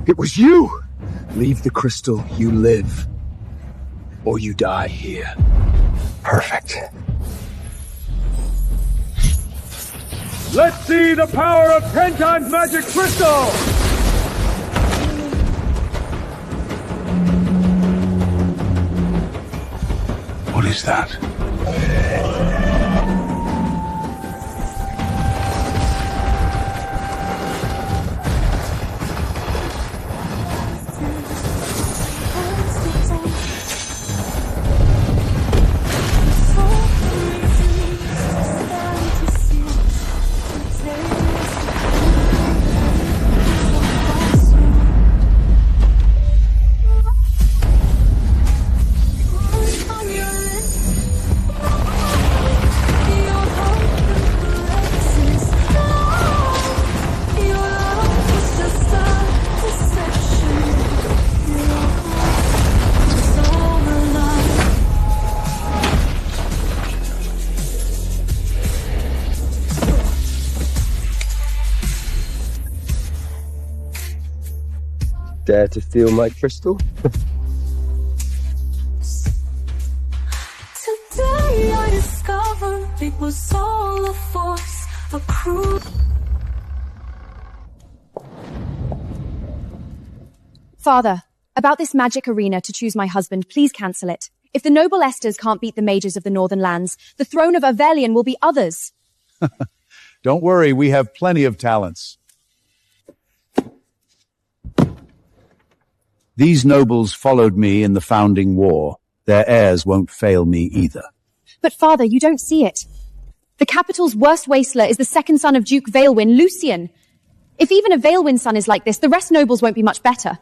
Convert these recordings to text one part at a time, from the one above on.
It was you! Leave the crystal, you live. Or you die here. Perfect. Let's see the power of 10 times magic crystal! What is that? Dare to feel my crystal? Today I discovered it was all a force, a cruel. Father, about this magic arena to choose my husband, please cancel it. If the noble Esters can't beat the mages of the Northern Lands, the throne of Aurelian will be others. Don't worry, we have plenty of talents. These nobles followed me in the founding war. Their heirs won't fail me either. But father, you don't see it. The capital's worst wasteler is the second son of Duke Vailwyn, Lucian. If even a Vailwyn son is like this, the rest nobles won't be much better.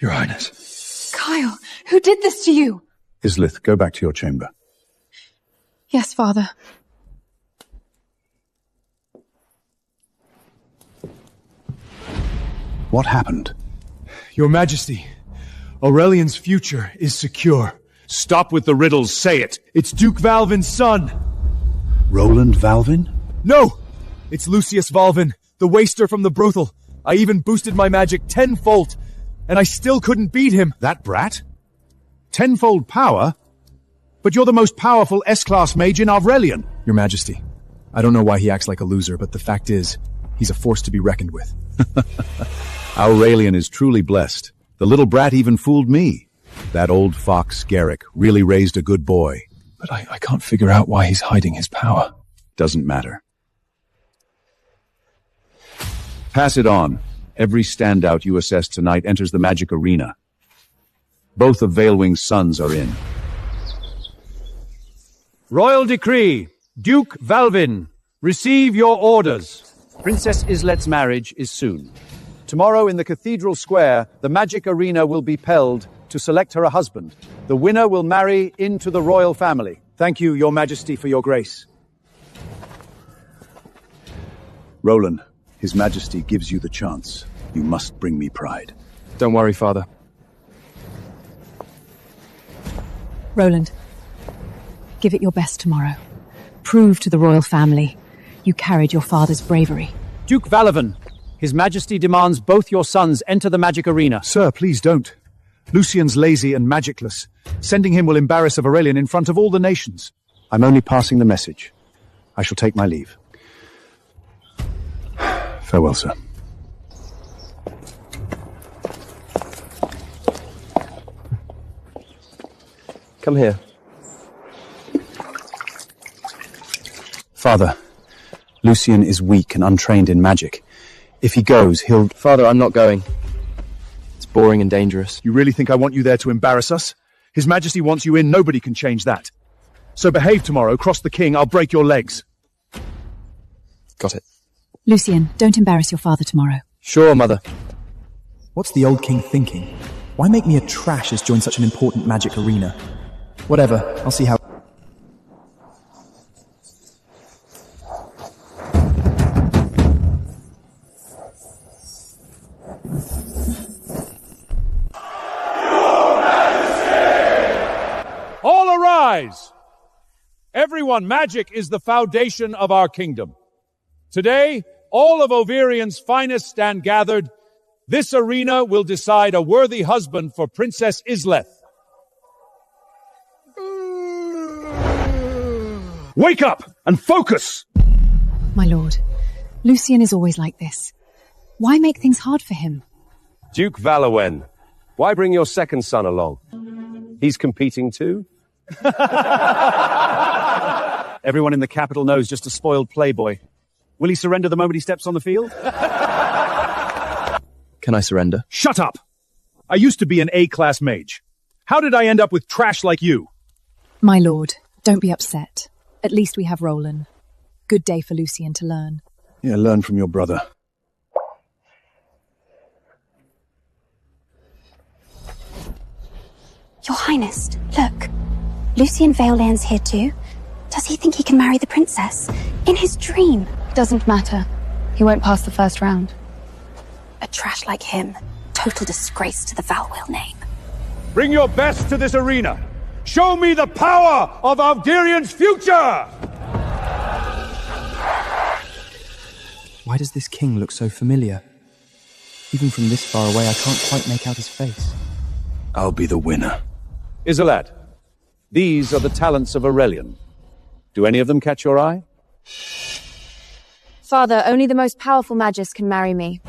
Your Highness. Kyle, who did this to you? Islith, go back to your chamber. Yes, father. What happened? Your Majesty, Aurelian's future is secure. Stop with the riddles, say it. It's Duke Valvin's son. Roland Valvin? No! It's Lucius Valvin, the waster from the brothel. I even boosted my magic tenfold, and I still couldn't beat him. That brat? Tenfold power? But you're the most powerful S-class mage in Aurelian. Your Majesty, I don't know why he acts like a loser, but the fact is, he's a force to be reckoned with. Aurelian is truly blessed. The little brat even fooled me. That old fox, Garrick, really raised a good boy. But I can't figure out why he's hiding his power. Doesn't matter. Pass it on. Every standout you assess tonight enters the magic arena. Both of Vailwing's sons are in. Royal decree. Duke Valvin, receive your orders. Princess Islet's marriage is soon. Tomorrow in the Cathedral Square, the magic arena will be held to select her a husband. The winner will marry into the royal family. Thank you, Your Majesty, for your grace. Roland, His Majesty gives you the chance. You must bring me pride. Don't worry, Father. Roland, give it your best tomorrow. Prove to the royal family you carried your father's bravery. Duke Valvin, His Majesty demands both your sons enter the magic arena. Sir, please don't. Lucian's lazy and magicless. Sending him will embarrass Aurelian in front of all the nations. I'm only passing the message. I shall take my leave. Farewell, sir. Come here. Father, Lucian is weak and untrained in magic. If he goes, he'll... Father, I'm not going. It's boring and dangerous. You really think I want you there to embarrass us? His Majesty wants you in, nobody can change that. So behave tomorrow, cross the king, I'll break your legs. Got it. Lucian, don't embarrass your father tomorrow. Sure, Mother. What's the old king thinking? Why make me a trash as join such an important magic arena? Whatever, I'll see how... All All arise! Everyone, magic is the foundation of our kingdom. Today, all of Overian's finest stand gathered. This arena will decide a worthy husband for Princess Isleth. Wake up and focus! My lord, Lucien is always like this. Why make things hard for him? Duke Valowen, why bring your second son along? He's competing too? Everyone in the capital knows just a spoiled playboy. Will he surrender the moment he steps on the field? Can I surrender? Shut up! I used to be an A-class mage. How did I end up with trash like you? My lord, don't be upset. At least we have Roland. Good day for Lucien to learn. Yeah, learn from your brother. Your Highness, look. Lucien Valen's here too. Does he think he can marry the princess? In his dream? Doesn't matter. He won't pass the first round. A trash like him. Total disgrace to the Valwyll name. Bring your best to this arena. Show me the power of Algerian's future! Why does this king look so familiar? Even from this far away, I can't quite make out his face. I'll be the winner. Isolad, these are the talents of Aurelian. Do any of them catch your eye? Father, only the most powerful magus can marry me.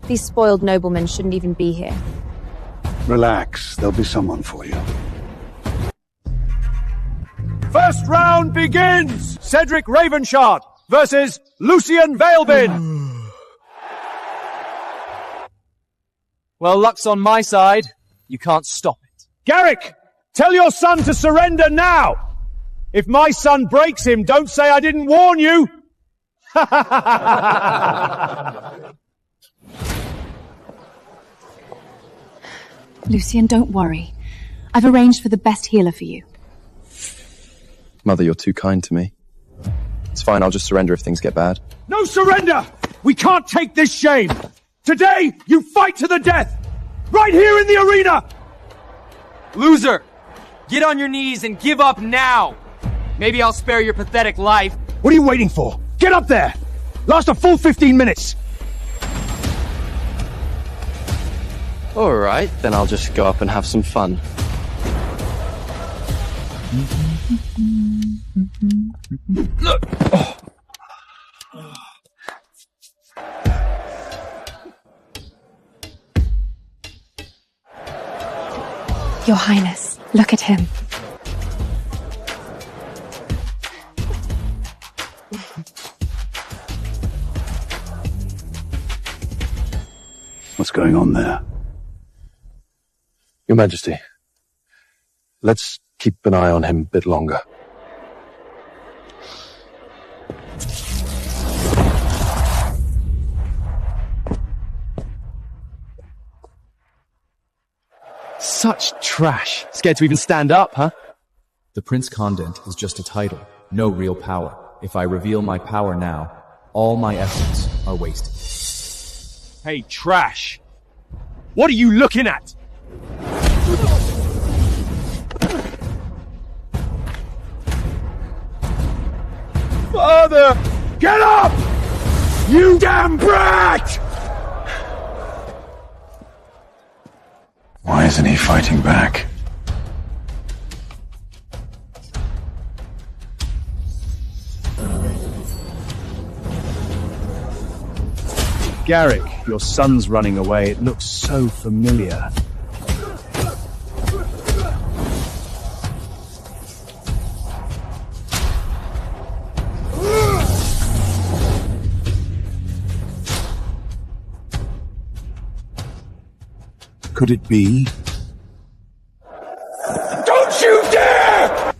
These spoiled noblemen shouldn't even be here. Relax, there'll be someone for you. First round begins! Cedric Ravenshard versus Lucien Vailbin! Well, luck's on my side. You can't stop it. Garrick, tell your son to surrender now! If my son breaks him, don't say I didn't warn you! Lucien, don't worry. I've arranged for the best healer for you. Mother, you're too kind to me. It's fine, I'll just surrender if things get bad. No surrender! We can't take this shame! Today, you fight to the death! Right here in the arena! Loser! Get on your knees and give up now! Maybe I'll spare your pathetic life. What are you waiting for? Get up there! Last a full 15 minutes! Alright, then I'll just go up and have some fun. Your Highness, look at him. What's going on there? Your Majesty, let's keep an eye on him a bit longer. Such trash. Scared to even stand up, huh? The Prince Condent is just a title, no real power. If I reveal my power now, all my efforts are wasted. Hey, trash! What are you looking at? Father! Get up! You damn brat! Why isn't he fighting back? Garrick, your son's running away. It looks so familiar. Could it be? Don't you dare!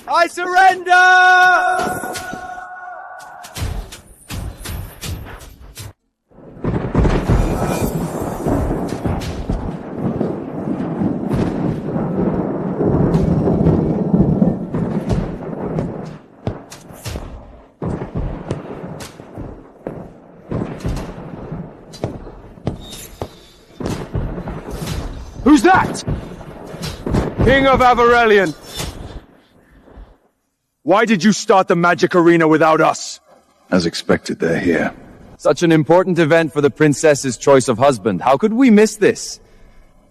I surrender! Who's that? King of Aurelian! Why did you start the magic arena without us? As expected, they're here. Such an important event for the princess's choice of husband. How could we miss this?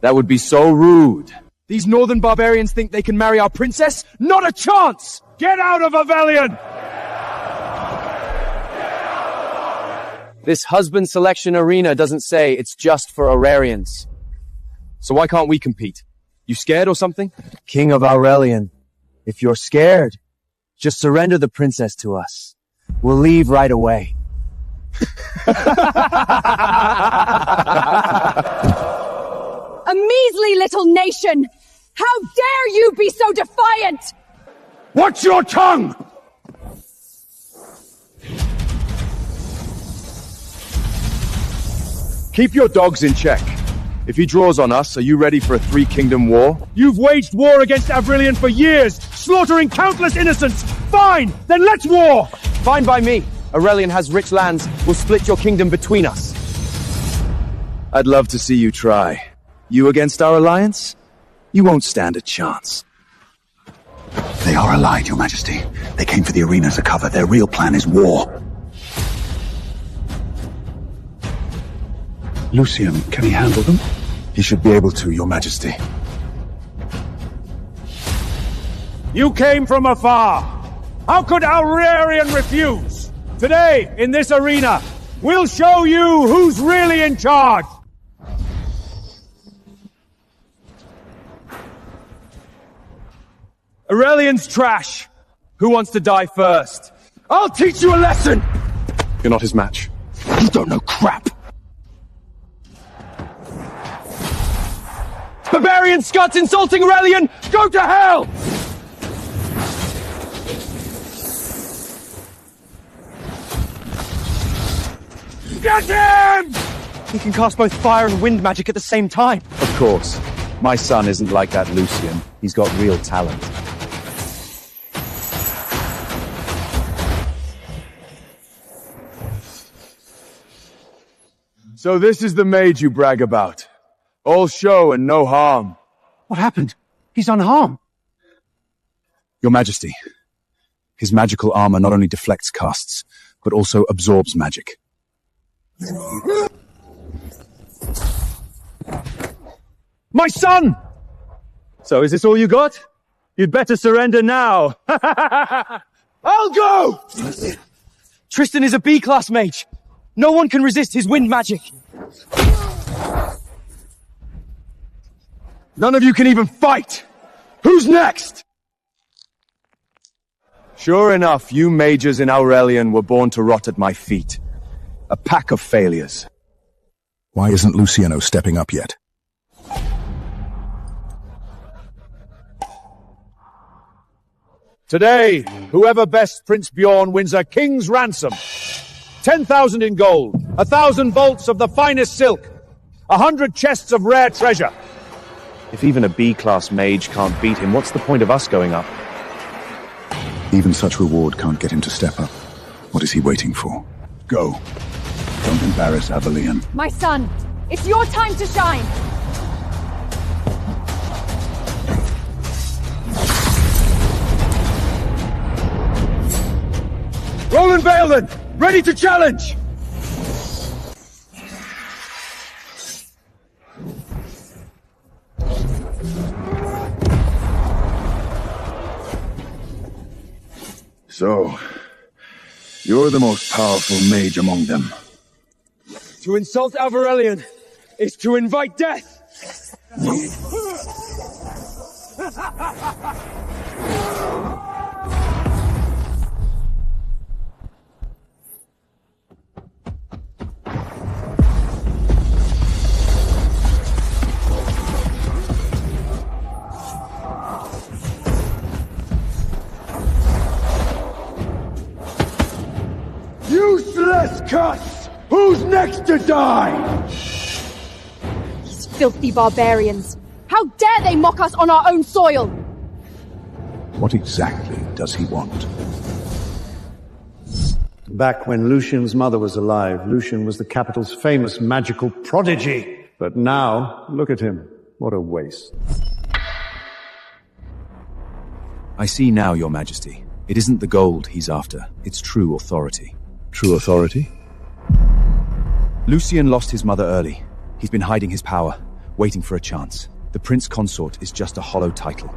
That would be so rude. These northern barbarians think they can marry our princess? Not a chance! Get out of Aurelian! This husband selection arena doesn't say it's just for Aurarians. So why can't we compete? You scared or something? King of Aurelian, if you're scared, just surrender the princess to us. We'll leave right away. A measly little nation! How dare you be so defiant! Watch your tongue! Keep your dogs in check. If he draws on us, are you ready for a three-kingdom war? You've waged war against Aurelian for years, slaughtering countless innocents! Fine! Then let's war! Fine by me. Aurelian has rich lands. We'll split your kingdom between us. I'd love to see you try. You against our alliance? You won't stand a chance. They are allied, Your Majesty. They came for the arena as a cover. Their real plan is war. Lucian, can he handle them? He should be able to, Your Majesty. You came from afar. How could Aurelian refuse? Today, in this arena, we'll show you who's really in charge. Aurelian's trash. Who wants to die first? I'll teach you a lesson! You're not his match. You don't know crap! Barbarian Scots insulting Aurelian! Go to hell! Get him! He can cast both fire and wind magic at the same time. Of course. My son isn't like that Lucian. He's got real talent. So this is the mage you brag about. All show and no harm. What happened? He's unharmed. Your Majesty, his magical armor not only deflects casts, but also absorbs magic. My son! So is this all you got? You'd better surrender now. I'll go! Tristan is a B-class mage. No one can resist his wind magic. None of you can even fight! Who's next? Sure enough, you mages in Aurelian were born to rot at my feet. A pack of failures. Why isn't Luciano stepping up yet? Today, whoever bests Prince Bjorn wins a king's ransom. 10,000 in gold, 1,000 bolts of the finest silk, 100 chests of rare treasure. If even a B-class mage can't beat him, what's the point of us going up? Even such reward can't get him to step up. What is he waiting for? Go. Don't embarrass Aurelian. My son, it's your time to shine! Roland Bailden, ready to challenge! So, you're the most powerful mage among them. To insult Aurelian is to invite death! Useless cuss! Who's next to die? These filthy barbarians! How dare they mock us on our own soil! What exactly does he want? Back when Lucian's mother was alive, Lucian was the capital's famous magical prodigy. But now, look at him. What a waste. I see now, Your Majesty. It isn't the gold he's after, it's true authority. True authority? Lucien lost his mother early. He's been hiding his power, waiting for a chance. The Prince Consort is just a hollow title.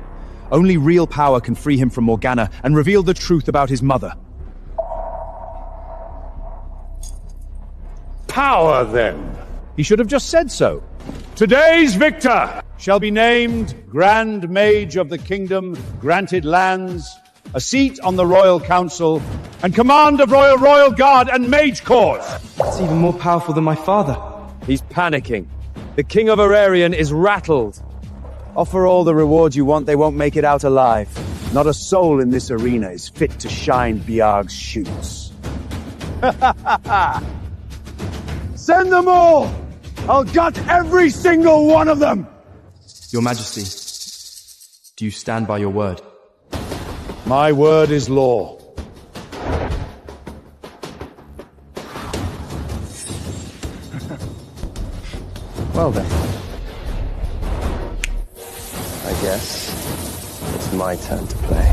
Only real power can free him from Morgana and reveal the truth about his mother. Power, then. He should have just said so. Today's victor shall be named Grand Mage of the Kingdom, granted lands, a seat on the Royal Council, and command of Royal Guard and Mage Corps. That's even more powerful than my father. He's panicking. The King of Aurelian is rattled. Offer all the rewards you want, they won't make it out alive. Not a soul in this arena is fit to shine Biarg's shoes. Send them all! I'll gut every single one of them! Your Majesty, do you stand by your word? My word is law. Well then. I guess it's my turn to play.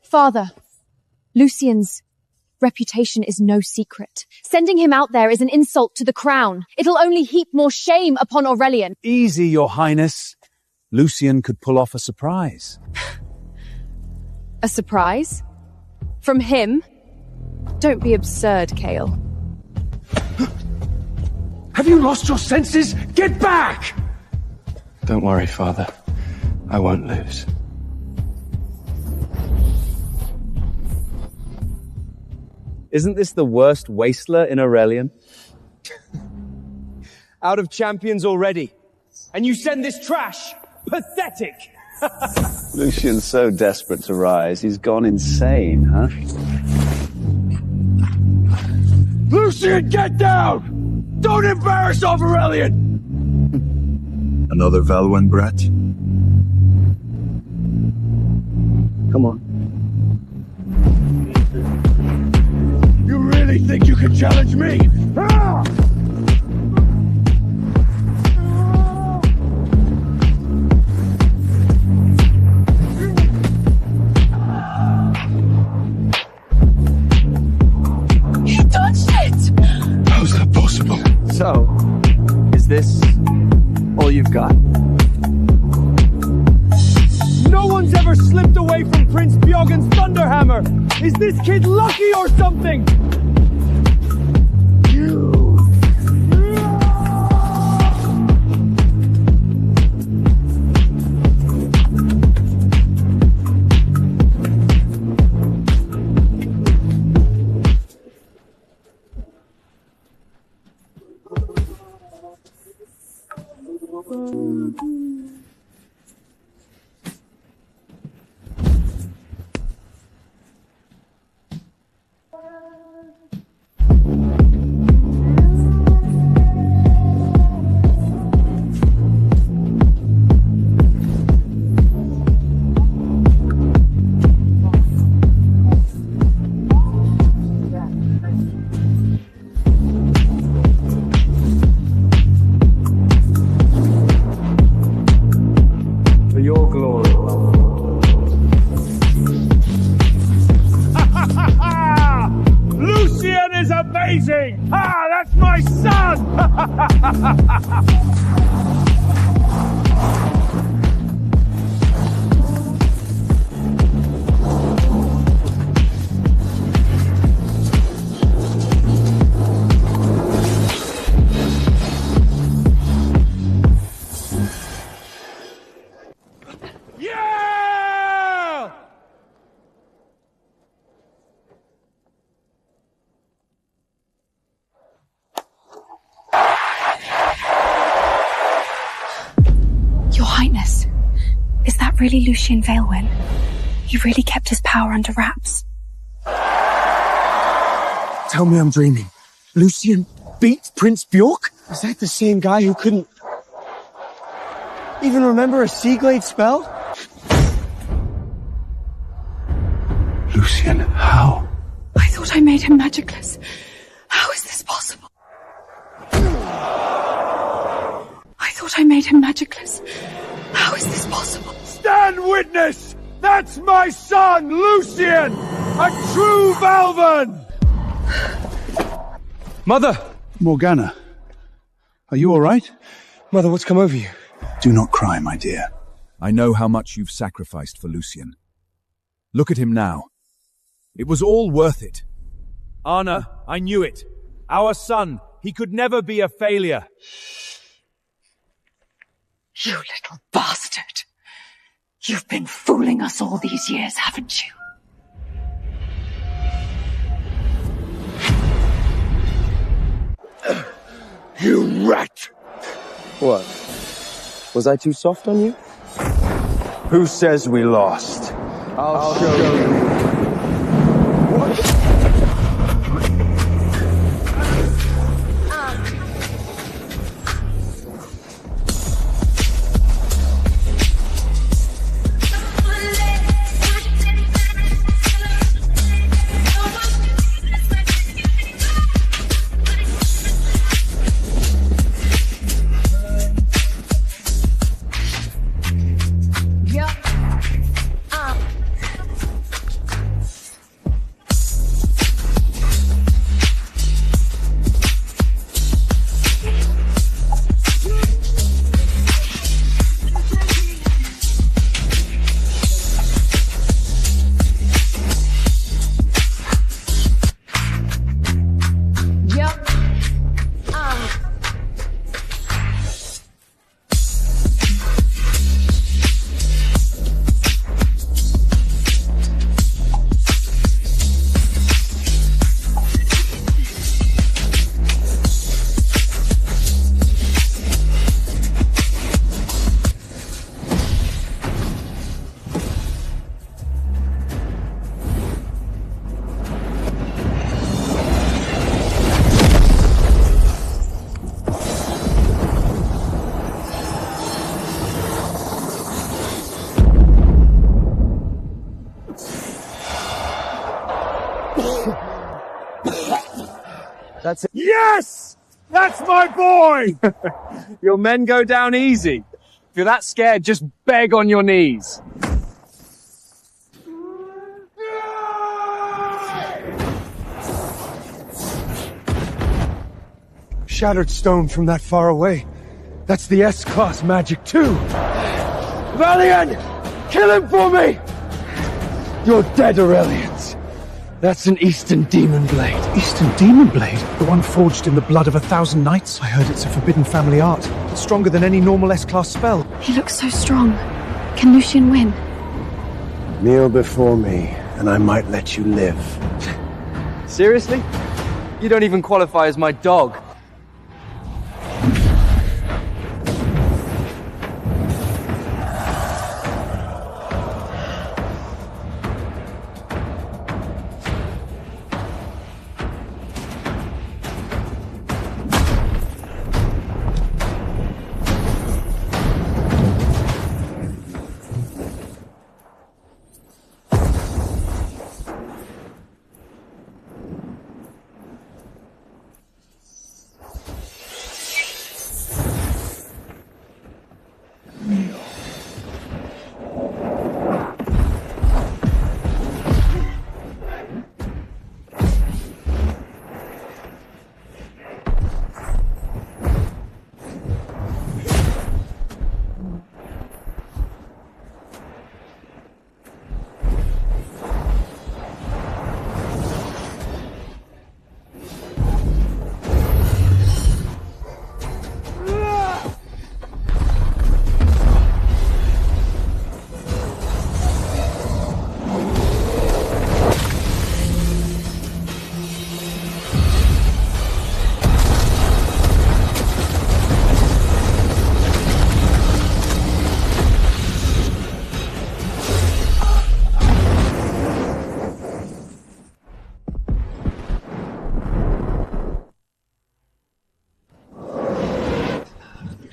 Father, Lucien's reputation is no secret. Sending him out there is an insult to the crown. It'll only heap more shame upon Aurelian. Easy, Your Highness. Lucien could pull off a surprise. A surprise? From him? Don't be absurd, Kale. Have you lost your senses? Get back! Don't worry, Father. I won't lose. Isn't this the worst wastler in Aurelian? Out of champions already. And you send this trash? Pathetic! Lucien's so desperate to rise, he's gone insane, huh? Lucien, get down! Don't embarrass Aurelian! Another Valwen brat? Come on. You really think you can challenge me? Ah! You touched it! How's that possible? So, is this all you've got? No one's ever slipped away from Prince Bjorgen's Thunderhammer! Is this kid lucky or something? Really Lucien Vailwyn? He really kept his power under wraps. Tell me I'm dreaming. Lucien beat Prince Bjork? Is that the same guy who couldn't even remember a Seaglade spell? Lucien, how? I thought I made him magicless. How is this possible? I thought I made him magicless. How is this possible? Stand witness! That's my son, Lucian! A true Valvan! Mother! Morgana, are you all right? Mother, what's come over you? Do not cry, my dear. I know how much you've sacrificed for Lucian. Look at him now. It was all worth it. Anna, I knew it. Our son, he could never be a failure. You little bastard. You've been fooling us all these years, haven't you? You rat! What? Was I too soft on you? Who says we lost? I'll show you. That's it. Yes! That's my boy! Your men go down easy. If you're that scared, just beg on your knees. Shattered stone from that far away. That's the S-class magic too. Valiant! Kill him for me! You're dead, Aurelians. That's an Eastern Demon Blade. Eastern Demon Blade? The one forged in the blood of 1,000 knights? I heard it's a forbidden family art. It's stronger than any normal S-class spell. He looks so strong. Can Lucian win? Kneel before me, and I might let you live. Seriously? You don't even qualify as my dog.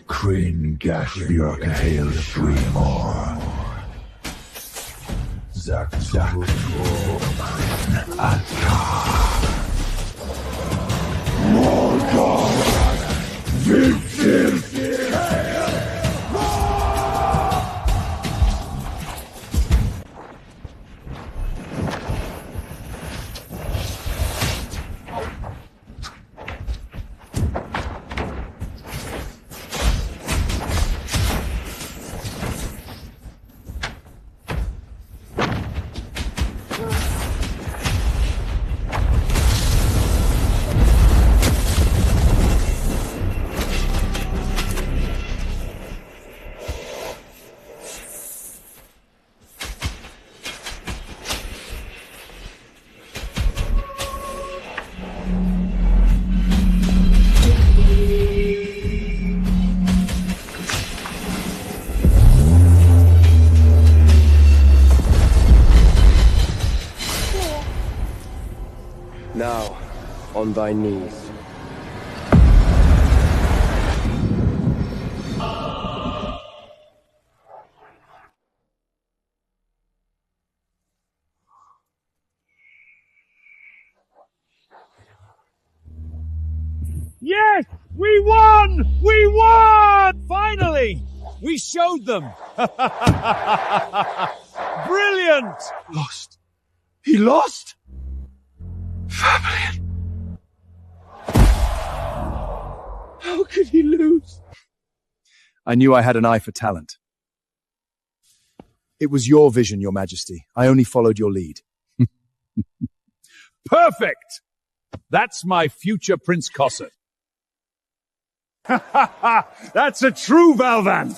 Kryn Gashir Kael Shrimor Zaktur Atar Morgoth Victor on thy knees. Yes! We won! We won! Finally! We showed them! Brilliant! Lost. He lost? Fabian. How could he lose? I knew I had an eye for talent. It was your vision, Your Majesty. I only followed your lead. Perfect! That's my future Prince Cosset. That's a true Valvan!